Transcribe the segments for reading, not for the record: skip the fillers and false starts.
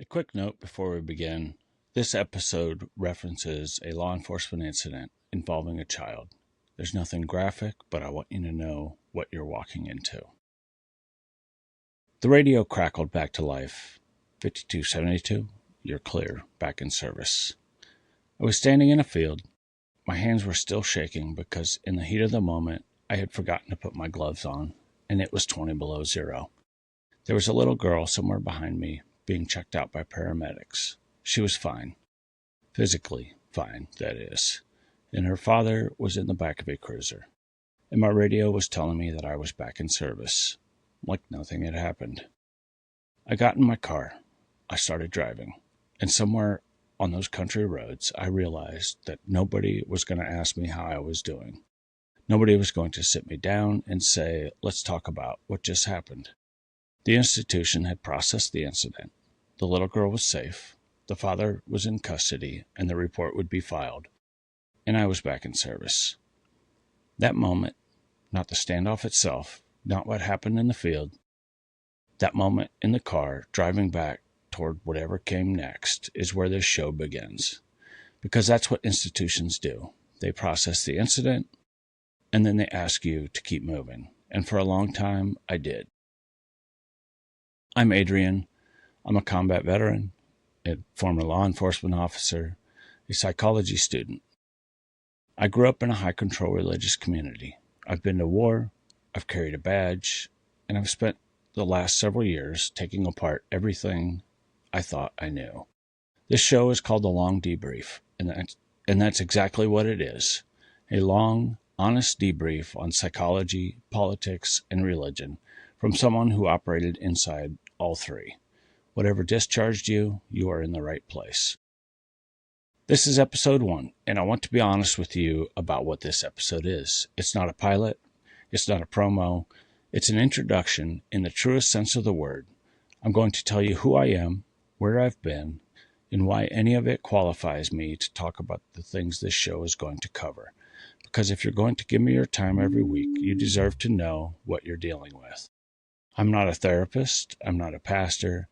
A quick note before we begin. This episode references a law enforcement incident involving a child. There's nothing graphic, but I want you to know what you're walking into. The radio crackled back to life. 5272, you're clear, back in service. I was standing in a field. My hands were still shaking because in the heat of the moment, I had forgotten to put my gloves on, and it was 20 below zero. There was a little girl somewhere behind me being checked out by paramedics. She was fine. Physically fine, that is. And her father was in the back of a cruiser. And my radio was telling me that I was back in service, like nothing had happened. I got in my car. I started driving. And somewhere on those country roads, I realized that nobody was going to ask me how I was doing. Nobody was going to sit me down and say, let's talk about what just happened. The institution had processed the incident. The little girl was safe. The father was in custody, and the report would be filed. And I was back in service. That moment, not the standoff itself, not what happened in the field, that moment in the car, driving back toward whatever came next, is where this show begins. Because that's what institutions do. They process the incident, and then they ask you to keep moving. And for a long time, I did. I'm Adrian. I'm a combat veteran, a former law enforcement officer, a psychology student. I grew up in a high-control religious community. I've been to war, I've carried a badge, and I've spent the last several years taking apart everything I thought I knew. This show is called The Long Debrief, and that's exactly what it is. A long, honest debrief on psychology, politics, and religion from someone who operated inside all three. Whatever discharged you, you are in the right place. This is episode 1, and I want to be honest with you about what this episode is. It's not a pilot. It's not a promo. It's an introduction in the truest sense of the word. I'm going to tell you who I am, where I've been, and why any of it qualifies me to talk about the things this show is going to cover. Because if you're going to give me your time every week, you deserve to know what you're dealing with. I'm not a therapist. I'm not a pastor.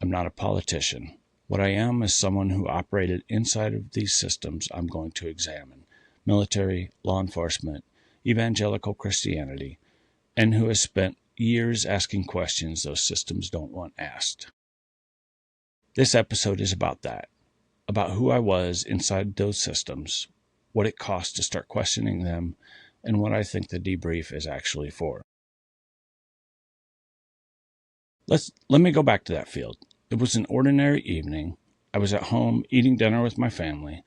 I'm not a politician. What I am is someone who operated inside of these systems I'm going to examine. Military, law enforcement, evangelical Christianity, and who has spent years asking questions those systems don't want asked. This episode is about that, about who I was inside those systems, what it costs to start questioning them, and what I think the debrief is actually for. Let me go back to that field. It was an ordinary evening. I was at home eating dinner with my family.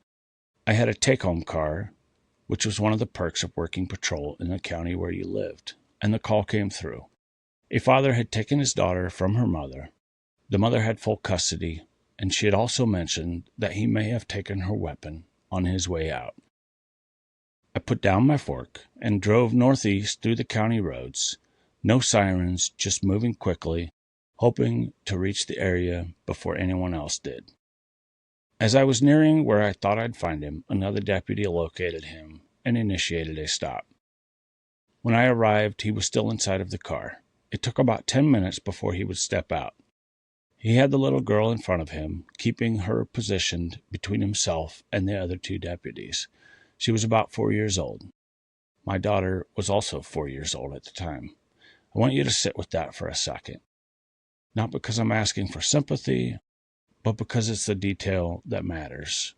I had a take-home car, which was one of the perks of working patrol in the county where you lived, and the call came through. A father had taken his daughter from her mother. The mother had full custody, and she had also mentioned that he may have taken her weapon on his way out. I put down my fork and drove northeast through the county roads. No sirens, just moving quickly, hoping to reach the area before anyone else did. As I was nearing where I thought I'd find him, another deputy located him and initiated a stop. When I arrived, he was still inside of the car. It took about 10 minutes before he would step out. He had the little girl in front of him, keeping her positioned between himself and the other 2 deputies. She was about 4 years old. My daughter was also 4 years old at the time. I want you to sit with that for a second. Not because I'm asking for sympathy, but because it's the detail that matters.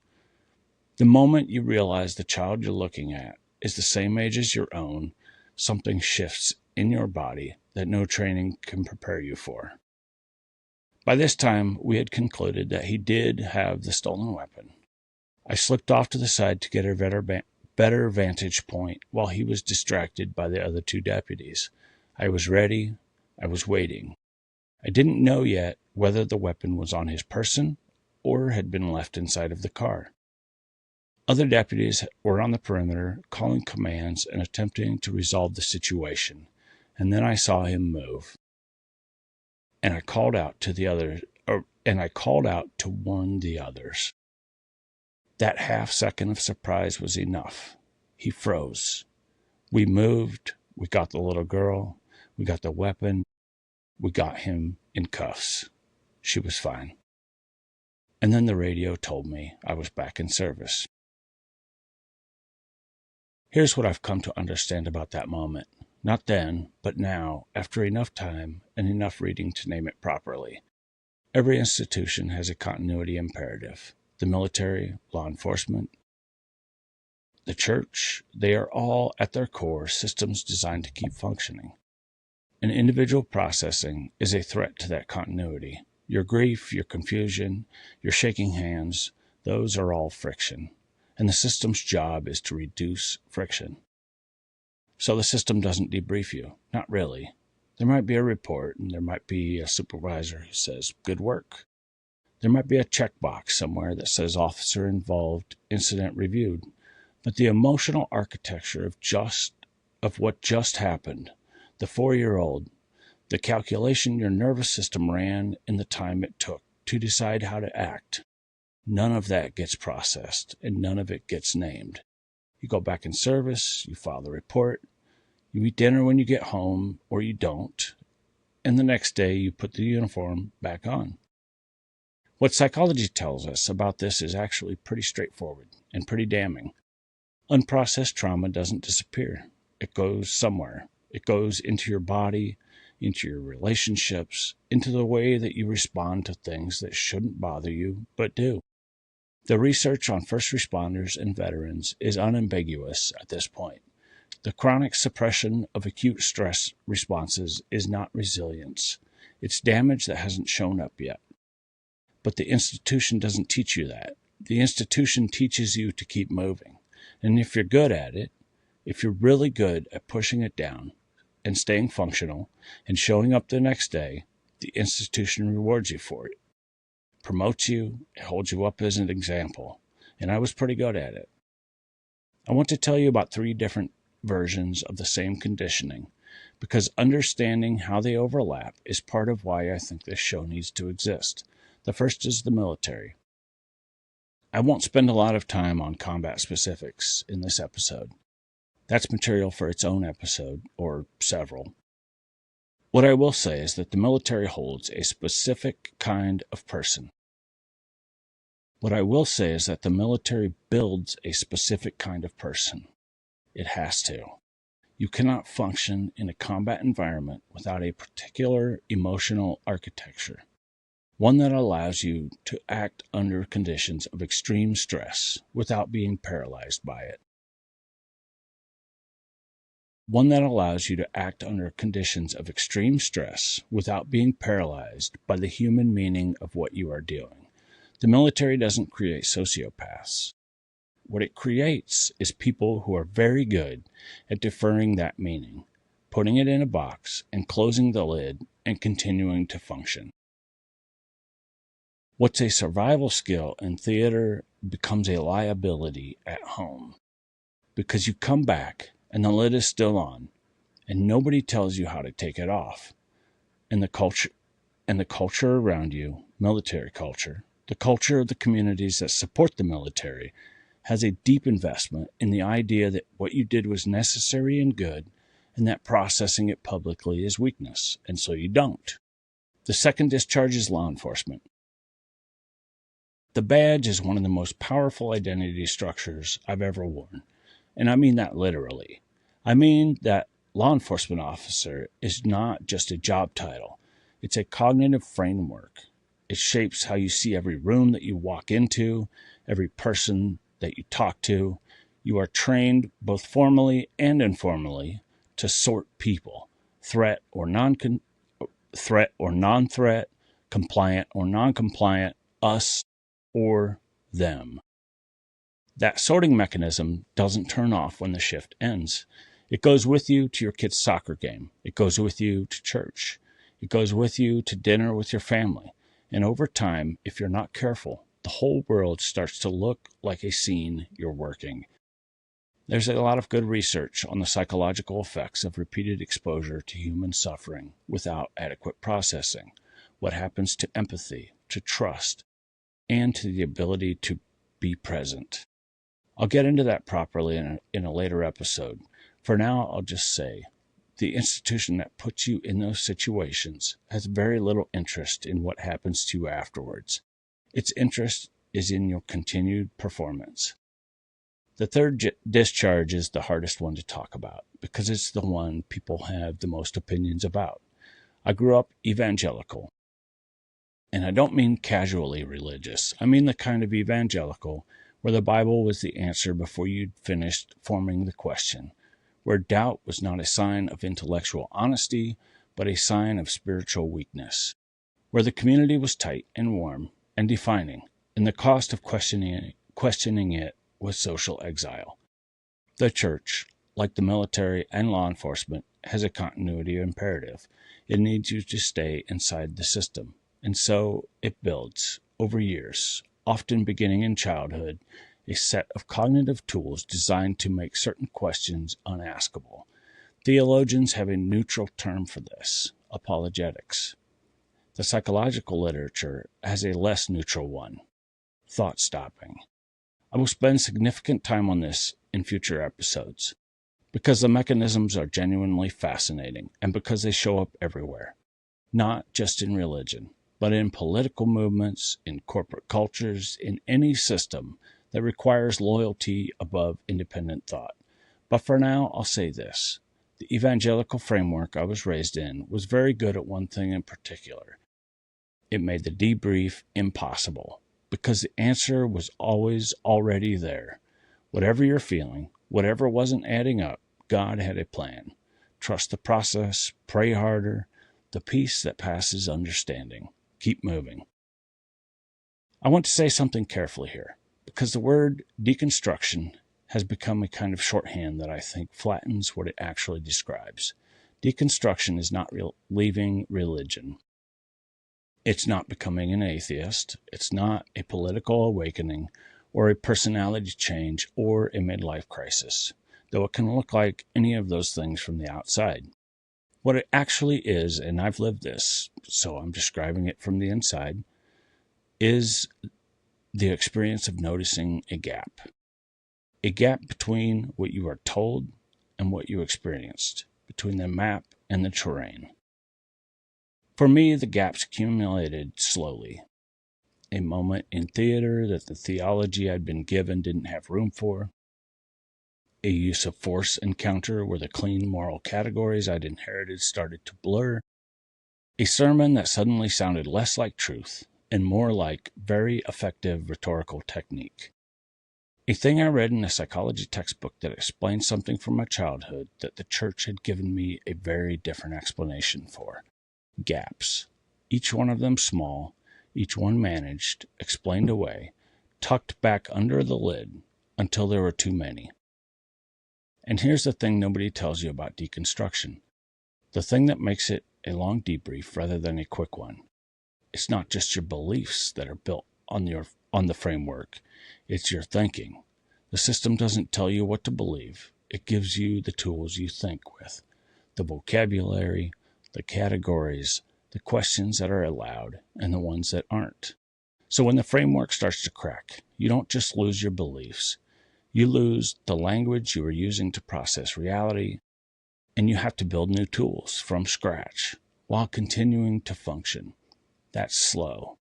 The moment you realize the child you're looking at is the same age as your own, something shifts in your body that no training can prepare you for. By this time, we had concluded that he did have the stolen weapon. I slipped off to the side to get a better vantage point while he was distracted by the other 2 deputies. I was ready. I was waiting. I didn't know yet whether the weapon was on his person or had been left inside of the car. Other deputies were on the perimeter, calling commands and attempting to resolve the situation, and then I saw him move. And I called out to warn the others. That half second of surprise was enough. He froze. We moved. We got the little girl. We got the weapon. We got him in cuffs. She was fine. And then the radio told me I was back in service. Here's what I've come to understand about that moment. Not then, but now, after enough time and enough reading to name it properly. Every institution has a continuity imperative. The military, law enforcement, the church, they are all, at their core, systems designed to keep functioning. And individual processing is a threat to that continuity. Your grief, your confusion, your shaking hands, those are all friction. And the system's job is to reduce friction. So the system doesn't debrief you. Not really. There might be a report, and there might be a supervisor who says, "Good work." There might be a checkbox somewhere that says "Officer involved, incident reviewed." But the emotional architecture of what just happened, the 4-year-old, the calculation your nervous system ran in the time it took to decide how to act, none of that gets processed, and none of it gets named. You go back in service, you file the report, you eat dinner when you get home, or you don't, and the next day you put the uniform back on. What psychology tells us about this is actually pretty straightforward and pretty damning. Unprocessed trauma doesn't disappear. It goes somewhere. It goes into your body, into your relationships, into the way that you respond to things that shouldn't bother you, but do. The research on first responders and veterans is unambiguous at this point. The chronic suppression of acute stress responses is not resilience. It's damage that hasn't shown up yet. But the institution doesn't teach you that. The institution teaches you to keep moving. And if you're good at it, if you're really good at pushing it down and staying functional and showing up the next day, the institution rewards you for it. Promotes you, it holds you up as an example. And I was pretty good at it. I want to tell you about 3 different versions of the same conditioning, because understanding how they overlap is part of why I think this show needs to exist. The first is the military. I won't spend a lot of time on combat specifics in this episode. That's material for its own episode, or several. What I will say is that the military holds a specific kind of person. What I will say is that the military builds a specific kind of person. It has to. You cannot function in a combat environment without a particular emotional architecture. One that allows you to act under conditions of extreme stress without being paralyzed by it. One that allows you to act under conditions of extreme stress without being paralyzed by the human meaning of what you are doing. The military doesn't create sociopaths. What it creates is people who are very good at deferring that meaning, putting it in a box and closing the lid and continuing to function. What's a survival skill in theater becomes a liability at home, because you come back and the lid is still on, and nobody tells you how to take it off. And the culture around you, military culture, the culture of the communities that support the military, has a deep investment in the idea that what you did was necessary and good, and that processing it publicly is weakness, and so you don't. The second discharge is law enforcement. The badge is one of the most powerful identity structures I've ever worn, and I mean that literally. I mean that law enforcement officer is not just a job title. It's a cognitive framework. It shapes how you see every room that you walk into, every person that you talk to. You are trained both formally and informally to sort people, threat or non-threat, compliant or non-compliant, us or them. That sorting mechanism doesn't turn off when the shift ends. It goes with you to your kid's soccer game. It goes with you to church. It goes with you to dinner with your family. And over time, if you're not careful, the whole world starts to look like a scene you're working. There's a lot of good research on the psychological effects of repeated exposure to human suffering without adequate processing. What happens to empathy, to trust, and to the ability to be present. I'll get into that properly in a later episode. For now, I'll just say, the institution that puts you in those situations has very little interest in what happens to you afterwards. Its interest is in your continued performance. The third discharge is the hardest one to talk about because it's the one people have the most opinions about. I grew up evangelical, and I don't mean casually religious. I mean the kind of evangelical where the Bible was the answer before you'd finished forming the question, where doubt was not a sign of intellectual honesty, but a sign of spiritual weakness, where the community was tight and warm and defining, and the cost of questioning it was social exile. The church, like the military and law enforcement, has a continuity imperative. It needs you to stay inside the system, and so it builds, over years, often beginning in childhood, a set of cognitive tools designed to make certain questions unaskable. Theologians have a neutral term for this, apologetics. The psychological literature has a less neutral one, thought stopping. I will spend significant time on this in future episodes, because the mechanisms are genuinely fascinating and because they show up everywhere, not just in religion, but in political movements, in corporate cultures, in any system that requires loyalty above independent thought. But for now, I'll say this. The evangelical framework I was raised in was very good at one thing in particular. It made the debrief impossible, because the answer was always already there. Whatever you're feeling, whatever wasn't adding up, God had a plan. Trust the process, pray harder, the peace that passes understanding. Keep moving. I want to say something carefully here, because the word deconstruction has become a kind of shorthand that I think flattens what it actually describes. Deconstruction is not leaving religion. It's not becoming an atheist. It's not a political awakening or a personality change or a midlife crisis, though it can look like any of those things from the outside. What it actually is, and I've lived this, so I'm describing it from the inside, is the experience of noticing a gap. A gap between what you are told and what you experienced, between the map and the terrain. For me, the gaps accumulated slowly. A moment in theater that the theology I'd been given didn't have room for. A use of force encounter where the clean moral categories I'd inherited started to blur. A sermon that suddenly sounded less like truth and more like very effective rhetorical technique. A thing I read in a psychology textbook that explained something from my childhood that the church had given me a very different explanation for. Gaps. Each one of them small, each one managed, explained away, tucked back under the lid until there were too many. And here's the thing nobody tells you about deconstruction. The thing that makes it a long debrief rather than a quick one. It's not just your beliefs that are built on the framework. It's your thinking. The system doesn't tell you what to believe. It gives you the tools you think with, the vocabulary, the categories, the questions that are allowed, and the ones that aren't. So when the framework starts to crack, you don't just lose your beliefs. You lose the language you were using to process reality, and you have to build new tools from scratch while continuing to function. That's slow.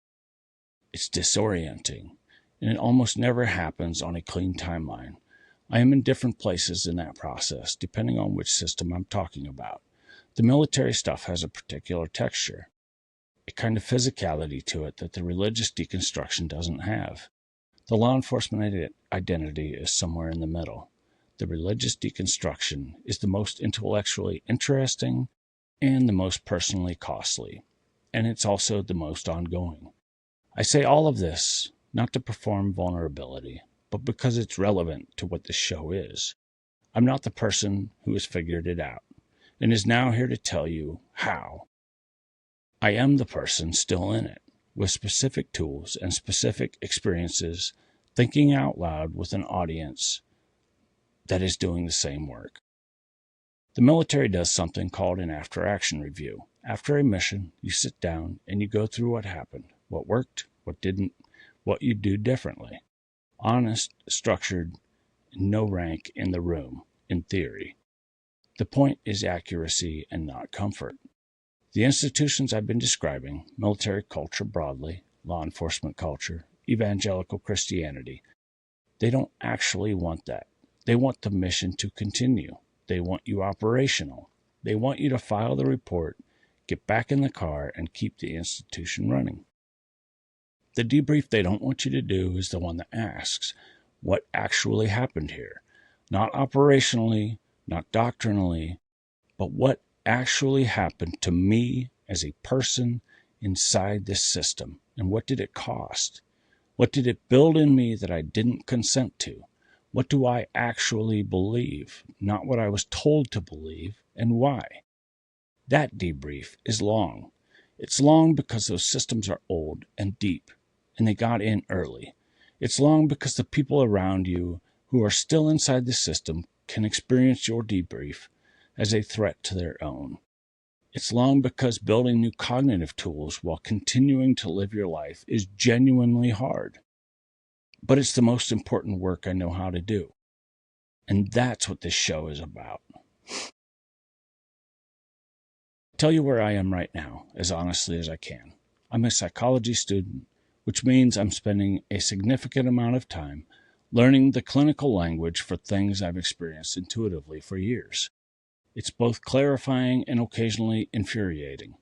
It's disorienting, and it almost never happens on a clean timeline. I am in different places in that process, depending on which system I'm talking about. The military stuff has a particular texture, a kind of physicality to it that the religious deconstruction doesn't have. The law enforcement identity is somewhere in the middle. The religious deconstruction is the most intellectually interesting and the most personally costly, and it's also the most ongoing. I say all of this not to perform vulnerability, but because it's relevant to what this show is. I'm not the person who has figured it out and is now here to tell you how. I am the person still in it, with specific tools and specific experiences, thinking out loud with an audience that is doing the same work. The military does something called an after-action review. After a mission, you sit down and you go through what happened, what worked, what didn't, what you do differently. Honest, structured, no rank in the room, in theory. The point is accuracy and not comfort. The institutions I've been describing, military culture broadly, law enforcement culture, evangelical Christianity. They don't actually want that. They want the mission to continue. They want you operational. They want you to file the report, get back in the car, and keep the institution running. The debrief they don't want you to do is the one that asks, what actually happened here? Not operationally, not doctrinally, but what actually happened to me as a person inside this system, and what did it cost? What did it build in me that I didn't consent to? What do I actually believe, not what I was told to believe, and why? That debrief is long. It's long because those systems are old and deep, and they got in early. It's long because the people around you who are still inside the system can experience your debrief as a threat to their own. It's long because building new cognitive tools while continuing to live your life is genuinely hard. But it's the most important work I know how to do. And that's what this show is about. Tell you where I am right now, as honestly as I can. I'm a psychology student, which means I'm spending a significant amount of time learning the clinical language for things I've experienced intuitively for years. It's both clarifying and occasionally infuriating.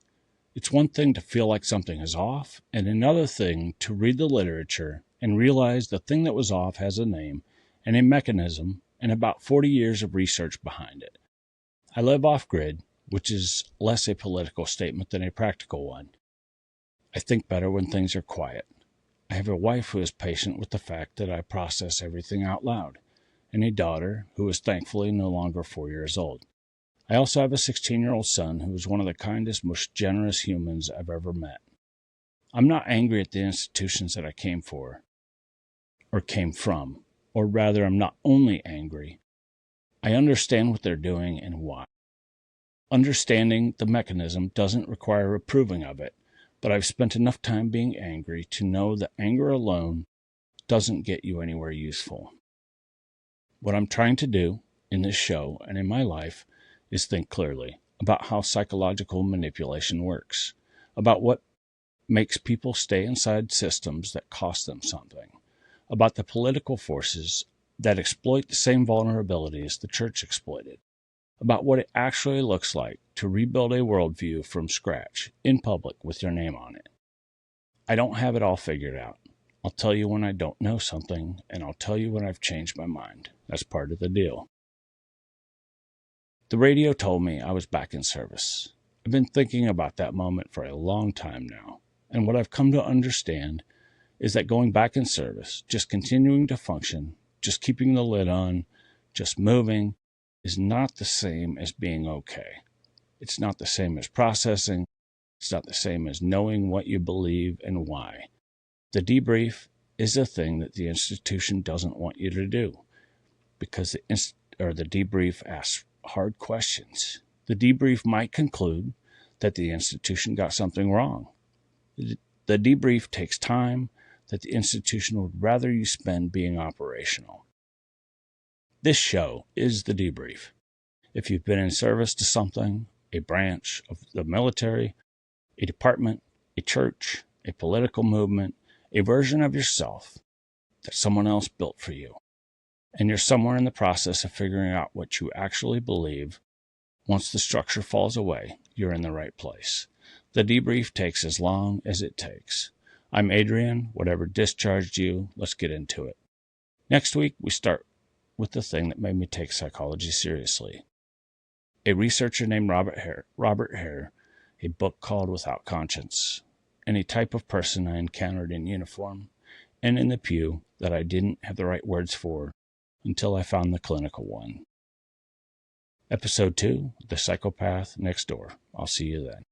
It's one thing to feel like something is off, and another thing to read the literature and realize the thing that was off has a name and a mechanism and about 40 years of research behind it. I live off-grid, which is less a political statement than a practical one. I think better when things are quiet. I have a wife who is patient with the fact that I process everything out loud, and a daughter who is thankfully no longer 4 years old. I also have a 16-year-old son who is one of the kindest, most generous humans I've ever met. I'm not angry at the institutions that I came for, or came from, or rather I'm not only angry, I understand what they're doing and why. Understanding the mechanism doesn't require approving of it, but I've spent enough time being angry to know that anger alone doesn't get you anywhere useful. What I'm trying to do in this show and in my life is think clearly about how psychological manipulation works, about what makes people stay inside systems that cost them something, about the political forces that exploit the same vulnerabilities the church exploited, about what it actually looks like to rebuild a worldview from scratch, in public, with your name on it. I don't have it all figured out. I'll tell you when I don't know something, and I'll tell you when I've changed my mind. That's part of the deal. The radio told me I was back in service. I've been thinking about that moment for a long time now, and what I've come to understand is that going back in service, just continuing to function, just keeping the lid on, just moving, is not the same as being okay. It's not the same as processing. It's not the same as knowing what you believe and why. The debrief is a thing that the institution doesn't want you to do because the debrief asks hard questions. The debrief might conclude that the institution got something wrong. The debrief takes time that the institution would rather you spend being operational. This show is the debrief. If you've been in service to something, a branch of the military, a department, a church, a political movement, a version of yourself that someone else built for you, and you're somewhere in the process of figuring out what you actually believe, once the structure falls away, you're in the right place. The debrief takes as long as it takes. I'm Adrian, whatever discharged you, let's get into it. Next week, we start with the thing that made me take psychology seriously. A researcher named Robert Hare, a book called Without Conscience, and a type of person I encountered in uniform and in the pew that I didn't have the right words for until I found the clinical one. Episode 2, The Psychopath Next Door. I'll see you then.